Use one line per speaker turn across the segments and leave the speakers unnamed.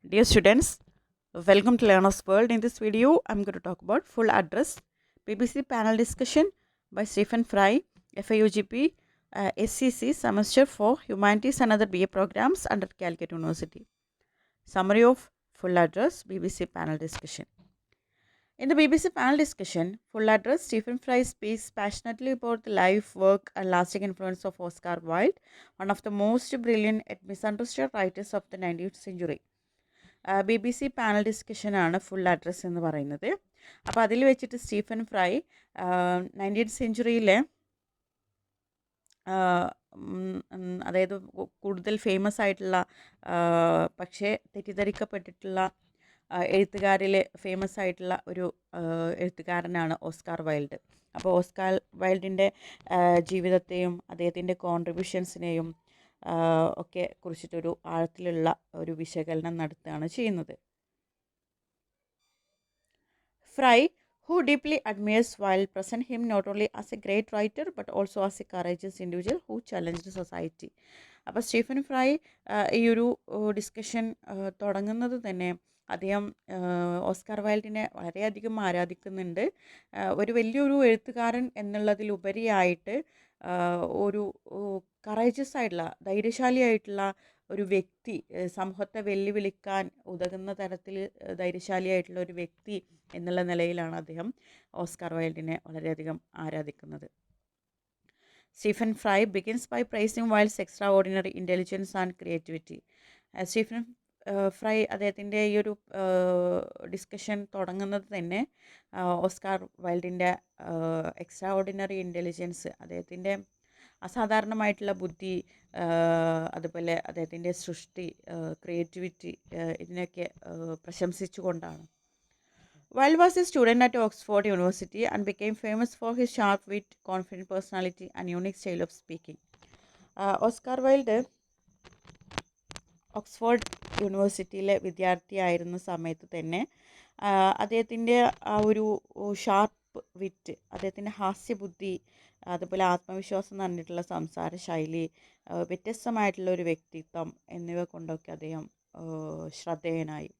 Dear students, welcome to Learner's World. In this video, I'm going to talk about full address BBC panel discussion by Stephen Fry, FIUGP, SCC semester for Humanities and other BA programs under Calicut University. Summary of full address BBC panel discussion. In the BBC panel discussion, full address, Stephen Fry speaks passionately about the life, work, and lasting influence of Oscar Wilde, one of the most brilliant yet misunderstood writers of the 19th century. BBC panel ഡിസ്കഷനാണ് full address എന്ന് പറയുന്നത്. അപ്പോൾ അതിൽ വെച്ചിട്ട് Stephen fry 19th സെഞ്ച്വറിയിലെ അതായത് കൂടുതൽ famous ആയിട്ടുള്ള പക്ഷേ തെറ്റിദ്ധരിക്കപ്പെട്ടിട്ടുള്ള എഴുത്തുകാരിലെ ഫേമസ് ആയിട്ടുള്ള ഒരു എഴുത്തുകാരനാണ് ഓസ്കാർ വൈൽഡ്. അപ്പോൾ ഓസ്കാർ വൈൽഡിൻ്റെ ജീവിതത്തെയും അദ്ദേഹത്തിൻ്റെ കോൺട്രിബ്യൂഷൻസിനെയും ഒക്കെ കുറിച്ചിട്ടൊരു ആഴത്തിലുള്ള ഒരു വിശകലനം നടത്തുകയാണ് ചെയ്യുന്നത്. Fry, who deeply admires Wilde, present him not only as a great writer but also as a courageous individual who challenged society. അപ്പോൾ സ്റ്റീഫൻ ഫ്രൈ ഈ ഒരു ഡിസ്കഷൻ തുടങ്ങുന്നത് തന്നെ അദ്ദേഹം ഓസ്കാർ വൈൽഡിനെ വളരെയധികം ആരാധിക്കുന്നുണ്ട്. ഒരു വലിയൊരു എഴുത്തുകാരൻ എന്നുള്ളതിലുപരിയായിട്ട് ഒരു കറേജസ് ആയിട്ടുള്ള ധൈര്യശാലിയായിട്ടുള്ള ഒരു വ്യക്തി, സമൂഹത്തെ വെല്ലുവിളിക്കാൻ ഉതകുന്ന തരത്തിൽ ധൈര്യശാലിയായിട്ടുള്ള ഒരു വ്യക്തി എന്നുള്ള നിലയിലാണ് അദ്ദേഹം ഓസ്കാർ വൈൽഡിനെ വളരെയധികം ആരാധിക്കുന്നത്. Stephen Fry begins by praising Wilde's extraordinary intelligence and creativity. Stephen Fry അദ്ദേഹത്തിൻ്റെ ഈ ഒരു ഡിസ്കഷൻ തുടങ്ങുന്നത് തന്നെ ഓസ്കാർ വൈൽഡിൻ്റെ എക്സ്ട്രാ ഓർഡിനറി ഇൻ്റലിജൻസ്, അദ്ദേഹത്തിൻ്റെ അസാധാരണമായിട്ടുള്ള ബുദ്ധി, അതുപോലെ അദ്ദേഹത്തിൻ്റെ സൃഷ്ടി, ക്രിയേറ്റിവിറ്റി, ഇതിനൊക്കെ പ്രശംസിച്ചുകൊണ്ടാണ്. Wilde was a student at Oxford University and became famous for his sharp wit, confident personality and unique style of speaking. Oscar wild Oxford യൂണിവേഴ്സിറ്റിയിലെ വിദ്യാർത്ഥിയായിരുന്ന സമയത്ത് തന്നെ അദ്ദേഹത്തിൻ്റെ ആ ഒരു ഷാർപ്പ് വിറ്റ്, അദ്ദേഹത്തിൻ്റെ ഹാസ്യബുദ്ധി, അതുപോലെ ആത്മവിശ്വാസം നിറഞ്ഞിട്ടുള്ള സംസാര ശൈലി, വ്യത്യസ്തമായിട്ടുള്ള ഒരു വ്യക്തിത്വം എന്നിവ കൊണ്ടൊക്കെ അദ്ദേഹം ശ്രദ്ധേയനായി.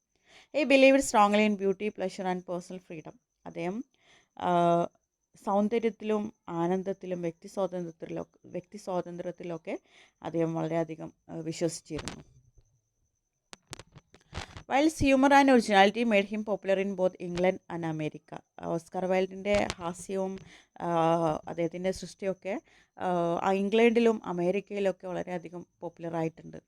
He believed strongly in beauty, pleasure and personal freedom. അദ്ദേഹം സൗന്ദര്യത്തിലും ആനന്ദത്തിലും വ്യക്തി സ്വാതന്ത്ര്യത്തിലൊക്കെ അദ്ദേഹം വളരെയധികം വിശ്വസിച്ചിരുന്നു. Wilde's humor and originality made him popular in both England and America. Oscar വൈൽഡിൻ്റെ ഹാസ്യവും അദ്ദേഹത്തിൻ്റെ സൃഷ്ടിയൊക്കെ ഇംഗ്ലണ്ടിലും അമേരിക്കയിലൊക്കെ വളരെയധികം പോപ്പുലർ ആയിട്ടുണ്ട്.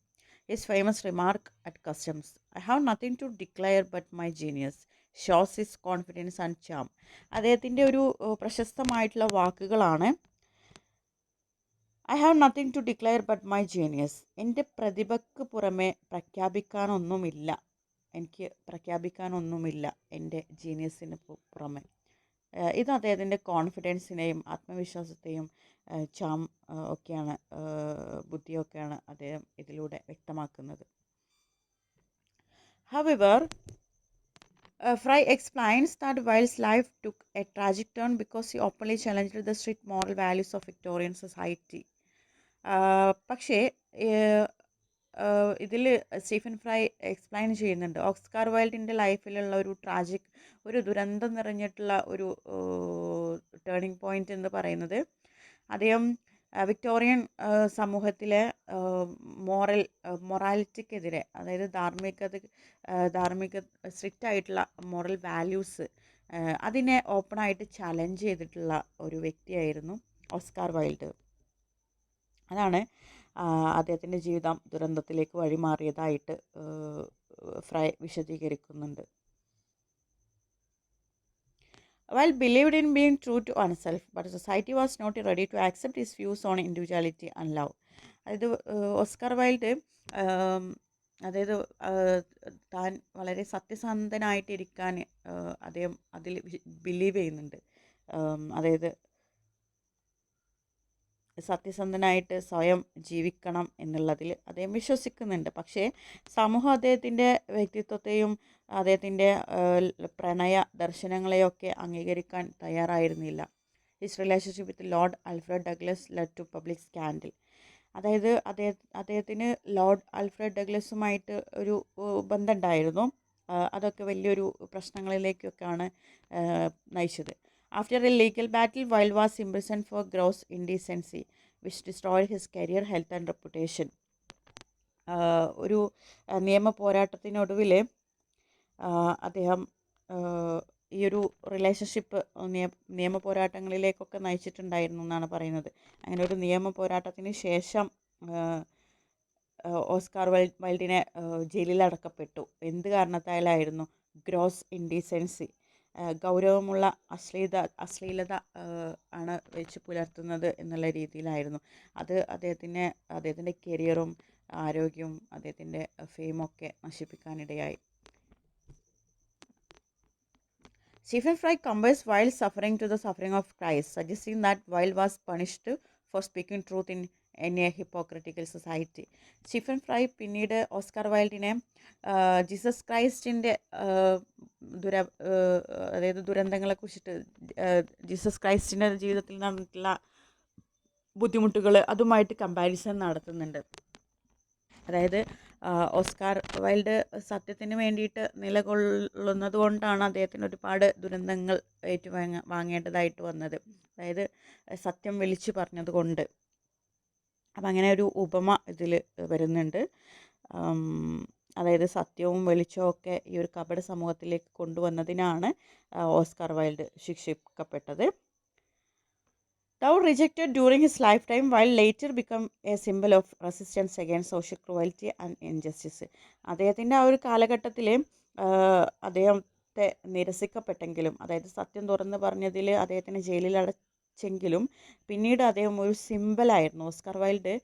His famous remark at customs, "I have nothing to declare but my genius," shows his confidence and charm. അദ്ദേഹത്തിൻ്റെ ഒരു പ്രശസ്തമായിട്ടുള്ള വാക്കുകളാണ് "I have nothing to declare but my genius." എൻ്റെ പ്രതിഭയ്ക്ക് പുറമെ എനിക്ക് പ്രഖ്യാപിക്കാനൊന്നുമില്ല എൻ്റെ ജീനിയസിന് പുറമെ. ഇത് അദ്ദേഹത്തിൻ്റെ കോൺഫിഡൻസിനെയും ആത്മവിശ്വാസത്തെയും ചാം ഒക്കെയാണ്, ബുദ്ധിയൊക്കെയാണ് അദ്ദേഹം ഇതിലൂടെ വ്യക്തമാക്കുന്നത്. However, Fry explains that Wilde's life took a tragic turn because he openly challenged the strict moral values of Victorian society. പക്ഷേ ഇതിൽ സ്റ്റീഫൻ ഫ്രൈ എക്സ്പ്ലെയിൻ ചെയ്യുന്നുണ്ട് ഓസ്കാർ വൈൽഡിൻ്റെ ലൈഫിലുള്ള ഒരു ദുരന്തം നിറഞ്ഞിട്ടുള്ള ഒരു ടേണിംഗ് പോയിന്റ് എന്ന് പറയുന്നത് അദ്ദേഹം വിക്ടോറിയൻ സമൂഹത്തിലെ മൊറാലിറ്റിക്കെതിരെ, അതായത് ധാർമ്മിക സ്ട്രിക്റ്റ് ആയിട്ടുള്ള മോറൽ വാല്യൂസ്, അതിനെ ഓപ്പണായിട്ട് ചലഞ്ച് ചെയ്തിട്ടുള്ള ഒരു വ്യക്തിയായിരുന്നു ഓസ്കാർ വൈൽഡ്. അതാണ് അദ്ദേഹത്തിൻ്റെ ജീവിതം ദുരന്തത്തിലേക്ക് വഴിമാറിയതായിട്ട് ഫ്രൈ വിശദീകരിക്കുന്നുണ്ട്. Wilde believed in being true to oneself, but society was not ready to accept his views on individuality and love. അതായത് ഓസ്കാർ വൈൽഡ് അതായത് താൻ വളരെ സത്യസന്ധനായിട്ടിരിക്കാൻ അദ്ദേഹം അതിൽ ബിലീവ് ചെയ്യുന്നുണ്ട്. അതായത് സത്യസന്ധനായിട്ട് സ്വയം ജീവിക്കണം എന്നുള്ളതിൽ അദ്ദേഹം വിശ്വസിക്കുന്നുണ്ട്. പക്ഷേ സമൂഹം അദ്ദേഹത്തിൻ്റെ വ്യക്തിത്വത്തെയും അദ്ദേഹത്തിൻ്റെ പ്രണയ ദർശനങ്ങളെയൊക്കെ അംഗീകരിക്കാൻ തയ്യാറായിരുന്നില്ല. His relationship with Lord Alfred Douglas led to public scandal. അതായത് അദ്ദേഹത്തിന് ലോർഡ് ആൽഫ്രഡ് ഡഗ്ലസുമായിട്ട് ഒരു ബന്ധം ഉണ്ടായിരുന്നു. അതൊക്കെ വലിയൊരു പ്രശ്നങ്ങളിലേക്കൊക്കെയാണ് നയിച്ചത്. After a legal battle Wilde was imprisoned for gross indecency which destroyed his career, health and reputation. ഒരു നിയമ പോരാട്ടത്തിനൊടുവിൽ അദ്ദേഹം ഈ ഒരു റിലേഷൻഷിപ്പ് നിയമ പോരാട്ടങ്ങളിലേക്കൊക്കെ നയിച്ചിട്ടുണ്ടായിരുന്നു എന്നാണ് പറയുന്നത്. അങ്ങനെ ഒരു നിയമ പോരാട്ടത്തിന് ശേഷം ഓസ്കാർ വൈൽഡിനെ ജയിലിൽ അടക്കപ്പെട്ടു. എന്ത് കാരണത്താലായിരുന്നു? ഗ്രോസ് ഇൻഡീസെൻസി, ഗൗരവമുള്ള അശ്ലീലത ആണ് വെച്ച് പുലർത്തുന്നത് എന്നുള്ള രീതിയിലായിരുന്നു. അത് അദ്ദേഹത്തിൻ്റെ കരിയറും ആരോഗ്യവും അദ്ദേഹത്തിൻ്റെ ഫെയിമൊക്കെ നശിപ്പിക്കാനിടയായി. Stephen Fry compares Wilde's suffering to the suffering of Christ, suggesting that Wilde was punished for speaking truth in a hypocritical society. Stephen fry പിന്നീട് ഓസ്കാർ വൈൽഡിനെ ജീസസ് ക്രൈസ്റ്റിൻ്റെ അതായത് ദുരന്തങ്ങളെ കുറിച്ചിട്ട്, ജീസസ് ക്രൈസ്റ്റിൻ്റെ ജീവിതത്തിൽ നടന്നിട്ടുള്ള ബുദ്ധിമുട്ടുകൾ അതുമായിട്ട് കമ്പാരിസൺ നടത്തുന്നുണ്ട്. അതായത് ഓസ്കാർ വൈൽഡ് സത്യത്തിന് വേണ്ടിയിട്ട് നിലകൊള്ളുന്നത് കൊണ്ടാണ് അദ്ദേഹത്തിന് ഒരുപാട് ദുരന്തങ്ങൾ വാങ്ങേണ്ടതായിട്ട് വന്നത്. അതായത് സത്യം വിളിച്ചു പറഞ്ഞത് കൊണ്ട്. അപ്പം അങ്ങനെ ഒരു ഉപമ ഇതിൽ വരുന്നുണ്ട്. അതായത് സത്യവും വെളിച്ചവും ഒക്കെ ഈ ഒരു കപട സമൂഹത്തിലേക്ക് കൊണ്ടുവന്നതിനാണ് ഓസ്കാർ വൈൽഡ് ശിക്ഷിക്കപ്പെട്ടത്. Though rejected during his lifetime, Wilde later became a symbol of resistance against social cruelty and injustice. അദ്ദേഹത്തിൻ്റെ ആ ഒരു കാലഘട്ടത്തിൽ അദ്ദേഹത്തെ നിരസിക്കപ്പെട്ടെങ്കിലും, അതായത് സത്യം തുറന്ന് പറഞ്ഞതിൽ അദ്ദേഹത്തിനെ ജയിലിൽ അടച്ചെങ്കിലും പിന്നീട് അദ്ദേഹം ഒരു സിമ്പലായിരുന്നു. ഓസ്കാർ വൈൽഡ്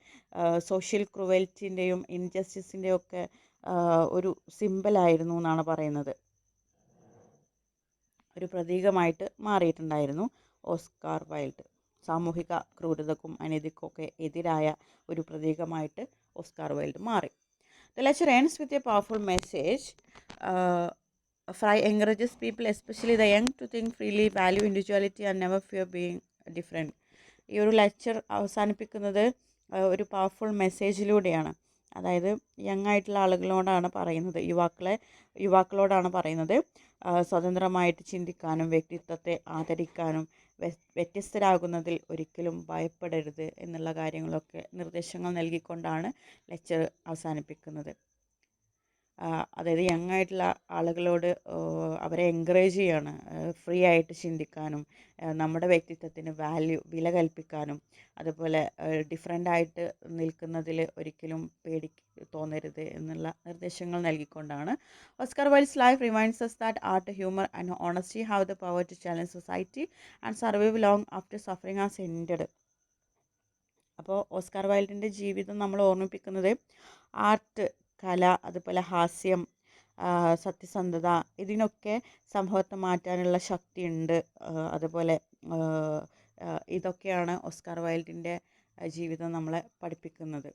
സോഷ്യൽ ക്രുവൽറ്റിൻ്റെയും ഇൻജസ്റ്റിസിൻ്റെയും ഒക്കെ ഒരു സിമ്പലായിരുന്നു എന്നാണ് പറയുന്നത്. ഒരു പ്രതീകമായിട്ട് മാറിയിട്ടുണ്ടായിരുന്നു ഓസ്കാർ വൈൽഡ്. സാമൂഹിക ക്രൂരതക്കും അനീതിക്കൊക്കെ എതിരായ ഒരു പ്രതീകമായിട്ട് ഓസ്കാർ വൈൽഡ് മാറി. The lecture ends with a powerful message. Fry encourages people, especially the young, to think freely, value individuality and never fear being different. ഈ ഒരു ലെക്ചർ അവസാനിപ്പിക്കുന്നത് ഒരു പവർഫുൾ മെസ്സേജിലൂടെയാണ്. അതായത് യങ് ആയിട്ടുള്ള ആളുകളോടാണ് പറയുന്നത്, യുവാക്കളോടാണ് പറയുന്നത്, സ്വതന്ത്രമായിട്ട് ചിന്തിക്കാനും വ്യക്തിത്വത്തെ ആദരിക്കാനും വ്യത്യസ്തരാകുന്നതിൽ ഒരിക്കലും ഭയപ്പെടരുത് എന്നുള്ള കാര്യങ്ങളൊക്കെ നിർദ്ദേശങ്ങൾ നൽകിക്കൊണ്ടാണ് ലെക്ചർ അവസാനിപ്പിക്കുന്നത്. അതായത് യങ് ആയിട്ടുള്ള ആളുകളോട് അവരെ എൻകറേജ് ചെയ്യാണ് ഫ്രീ ആയിട്ട് ചിന്തിക്കാനും നമ്മുടെ വ്യക്തിത്വത്തിന് വില കൽപ്പിക്കാനും, അതുപോലെ ഡിഫറെൻ്റ് ആയിട്ട് നിൽക്കുന്നതിൽ ഒരിക്കലും പേടി തോന്നരുത് എന്നുള്ള നിർദ്ദേശങ്ങൾ നൽകിക്കൊണ്ടാണ്. Oscar Wilde's life reminds us that art, humor and honesty have the power to challenge society and survive long after suffering has ended. അപ്പോൾ ഓസ്കാർ വൈൽഡിൻ്റെ ജീവിതം നമ്മൾ ഓർമ്മിപ്പിക്കുന്നത് ആർട്ട്, കല, അതുപോലെ ഹാസ്യം, സത്യസന്ധത, ഇതിനൊക്കെ സമൂഹത്തെ മാറ്റാനുള്ള ശക്തിയുണ്ട്. അതുപോലെ ഇതൊക്കെയാണ് ഓസ്കാർ വൈൽഡിൻ്റെ ജീവിതം നമ്മളെ പഠിപ്പിക്കുന്നത്.